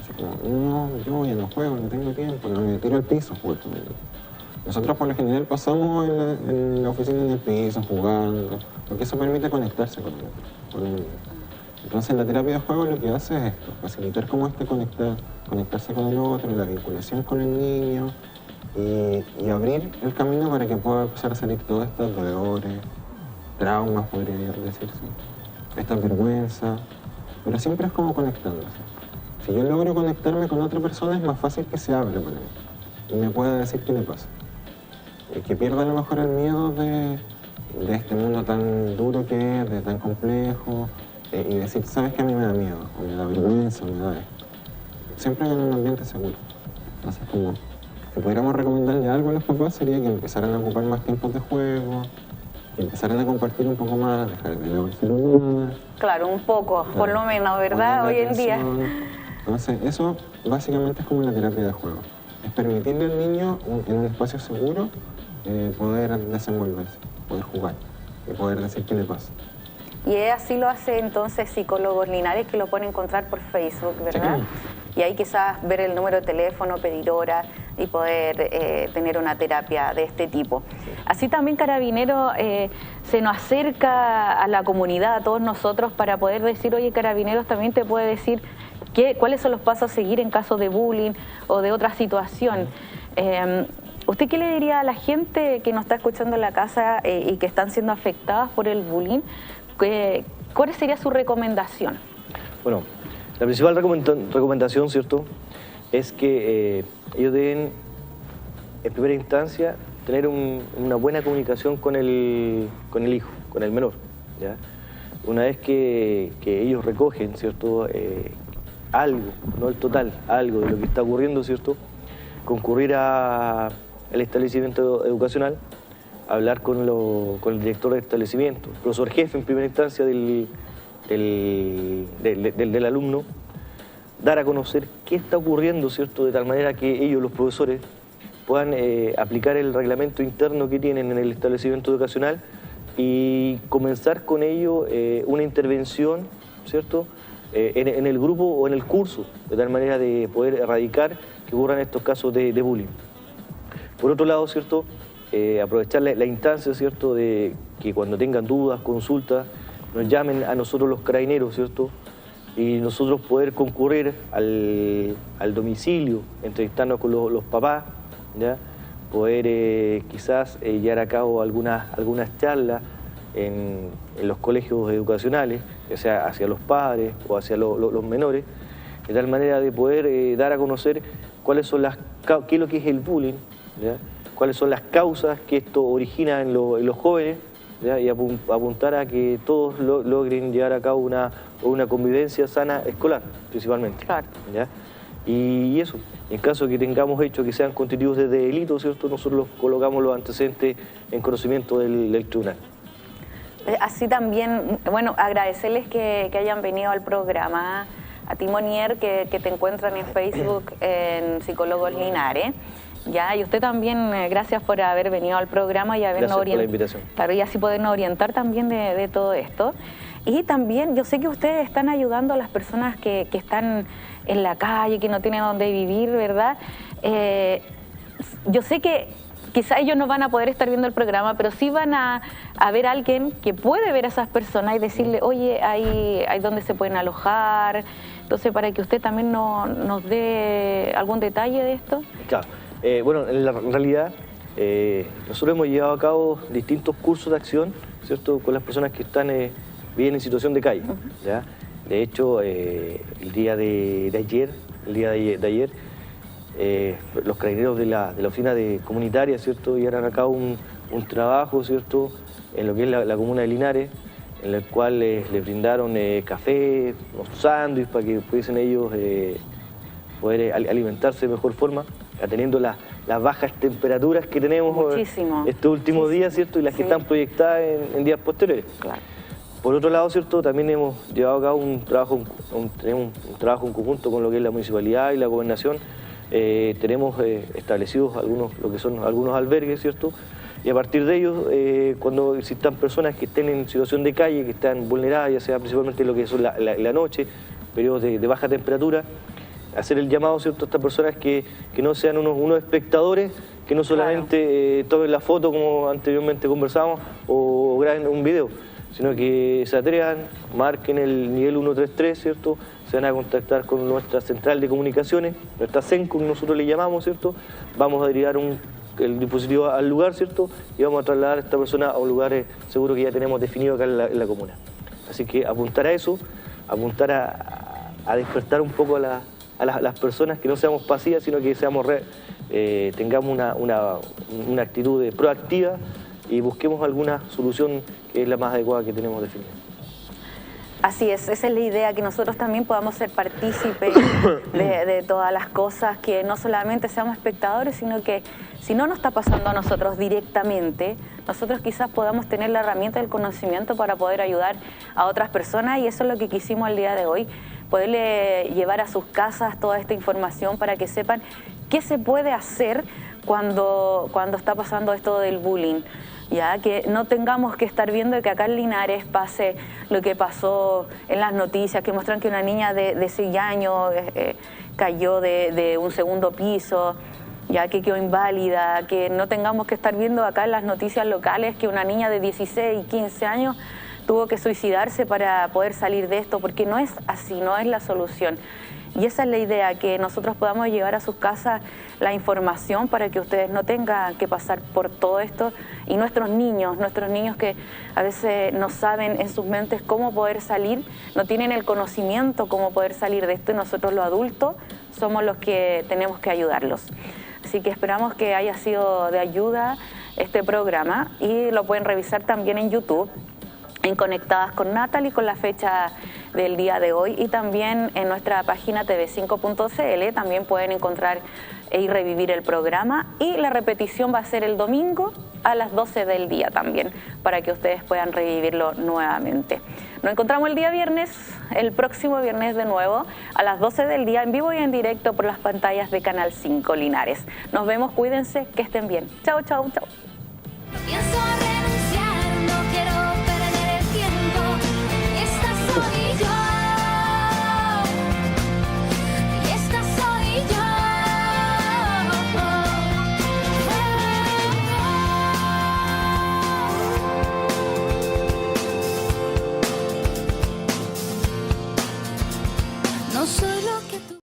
Así como, no, yo ya no juego, no tengo tiempo, no me tiro al piso, justamente. Nosotros por lo general pasamos en la oficina en el piso, jugando, porque eso permite conectarse con el niño. Entonces la terapia de juego lo que hace es esto, facilitar cómo conectarse con el otro, la vinculación con el niño, y abrir el camino para que pueda empezar a salir todos estos dolores, traumas, podría decirse, esta vergüenza, pero siempre es como conectándose. Si yo logro conectarme con otra persona, es más fácil que se hable para mí y me pueda decir qué le pasa. Que pierda a lo mejor el miedo de este mundo tan duro que es, de tan complejo, y decir, ¿sabes qué? A mí me da miedo, o me da vergüenza, o me da esto. Siempre en un ambiente seguro. Entonces, como si pudiéramos recomendarle algo a los papás, sería que empezaran a ocupar más tiempos de juego, que empezaran a compartir un poco más, dejar de ver el celular. Claro, un poco, claro, por lo menos, ¿verdad? Hoy en día. Entonces, eso básicamente es como la terapia de juego. Es permitirle al niño, en un espacio seguro, poder desenvolverse, poder jugar y poder decir qué le pasa. Y así lo hace entonces Psicólogos Linares, que lo pueden encontrar por Facebook, ¿verdad? Sí. Y ahí quizás ver el número de teléfono, pedir hora y poder tener una terapia de este tipo. Sí. Así también Carabineros se nos acerca a la comunidad, a todos nosotros, para poder decir, oye, Carabineros también te puede decir cuáles son los pasos a seguir en caso de bullying o de otra situación. ¿Usted qué le diría a la gente que nos está escuchando en la casa y que están siendo afectadas por el bullying? ¿Cuál sería su recomendación? Bueno, la principal recomendación, ¿cierto?, es que ellos deben, en primera instancia, tener una buena comunicación con el hijo, con el menor, ¿ya? una vez que ellos recogen, ¿cierto? Algo, no el total, algo de lo que está ocurriendo, ¿cierto? Concurrir al establecimiento educacional, hablar con el director del establecimiento, profesor jefe en primera instancia del alumno, dar a conocer qué está ocurriendo, ¿cierto? De tal manera que ellos, los profesores, puedan aplicar el reglamento interno que tienen en el establecimiento educacional y comenzar con ello una intervención, ¿cierto? En el grupo o en el curso, de tal manera de poder erradicar que ocurran estos casos de bullying. Por otro lado, ¿cierto? Aprovechar la instancia, ¿cierto? De que cuando tengan dudas, consultas, nos llamen a nosotros los carabineros, ¿cierto? Y nosotros poder concurrir al domicilio, entrevistarnos con los papás, ¿ya? Poder quizás llevar a cabo algunas charlas en los colegios educacionales, ya sea hacia los padres o hacia los menores, de tal manera de poder dar a conocer qué es lo que es el bullying, ¿ya? Cuáles son las causas que esto origina en los jóvenes, ¿ya? Y apuntar a que todos logren llevar a cabo una convivencia sana escolar, principalmente. Claro. ¿Ya? Y eso, en caso de que tengamos hechos que sean constitutivos de delito, ¿cierto? Nosotros colocamos los antecedentes en conocimiento del tribunal. Así también, bueno, agradecerles que hayan venido al programa, a ti, Monier, que te encuentran en Facebook en Psicólogos Linares. Ya, y usted también, gracias por haber venido al programa y habernos orientado. Gracias por la invitación. Claro, y así podernos orientar también de todo esto. Y también, yo sé que ustedes están ayudando a las personas que están en la calle, que no tienen dónde vivir, ¿verdad? Yo sé que quizá ellos no van a poder estar viendo el programa, pero sí van a ver a alguien que puede ver a esas personas y decirle, oye, hay donde se pueden alojar. Entonces, para que usted también nos dé algún detalle de esto. Claro. Bueno, en la realidad, nosotros hemos llevado a cabo distintos cursos de acción, ¿cierto? Con las personas que viven en situación de calle, ¿ya? De hecho, el día de ayer, los carabineros de la oficina comunitaria, ¿cierto? Llevaron a cabo un trabajo, ¿cierto? En lo que es la comuna de Linares, en el cual les brindaron café, unos sándwiches para que pudiesen ellos poder alimentarse de mejor forma, atendiendo las bajas temperaturas que tenemos estos últimos días, ¿cierto? Y las que están proyectadas en días posteriores. Claro. Por otro lado, ¿cierto? También hemos llevado a cabo tenemos un trabajo en conjunto con lo que es la municipalidad y la gobernación. Tenemos establecidos algunos albergues, ¿cierto? Y a partir de ellos, cuando existan personas que estén en situación de calle, que están vulneradas, ya sea principalmente lo que son la noche, periodos de baja temperatura, hacer el llamado, ¿cierto?, a estas personas que no sean unos espectadores, que no solamente tomen la foto como anteriormente conversábamos o graben un video, sino que se atrevan, marquen el nivel 133, ¿cierto? Se van a contactar con nuestra central de comunicaciones, nuestra CENCO, que nosotros le llamamos, ¿cierto? Vamos a derivar el dispositivo al lugar, ¿cierto? Y vamos a trasladar a esta persona a un lugar seguro que ya tenemos definido acá en la comuna. Así que apuntar a eso, apuntar a despertar un poco a las personas, que no seamos pasivas, sino que tengamos una actitud proactiva y busquemos alguna solución que es la más adecuada que tenemos definida. Así es, esa es la idea, que nosotros también podamos ser partícipes de todas las cosas, que no solamente seamos espectadores, sino que si no nos está pasando a nosotros directamente, nosotros quizás podamos tener la herramienta del conocimiento para poder ayudar a otras personas, y eso es lo que quisimos el día de hoy, poderle llevar a sus casas toda esta información para que sepan qué se puede hacer cuando está pasando esto del bullying. Ya que no tengamos que estar viendo que acá en Linares pase lo que pasó en las noticias, que muestran que una niña de 6 años cayó de un segundo piso, ya que quedó inválida, que no tengamos que estar viendo acá en las noticias locales que una niña de 16 y 15 años tuvo que suicidarse para poder salir de esto, porque no es así, no es la solución. Y esa es la idea, que nosotros podamos llevar a sus casas la información para que ustedes no tengan que pasar por todo esto. Y nuestros niños que a veces no saben en sus mentes cómo poder salir, no tienen el conocimiento cómo poder salir de esto, y nosotros los adultos somos los que tenemos que ayudarlos. Así que esperamos que haya sido de ayuda este programa, y lo pueden revisar también en YouTube. en Conectadas con Natalie con la fecha del día de hoy, y también en nuestra página tv5.cl también pueden encontrar y revivir el programa, y la repetición va a ser el domingo a las 12 del día también, para que ustedes puedan revivirlo nuevamente. Nos encontramos el día viernes, el próximo viernes de nuevo, a las 12 del día, en vivo y en directo por las pantallas de Canal 5 Linares. Nos vemos, cuídense, que estén bien. Chao, chao, chao.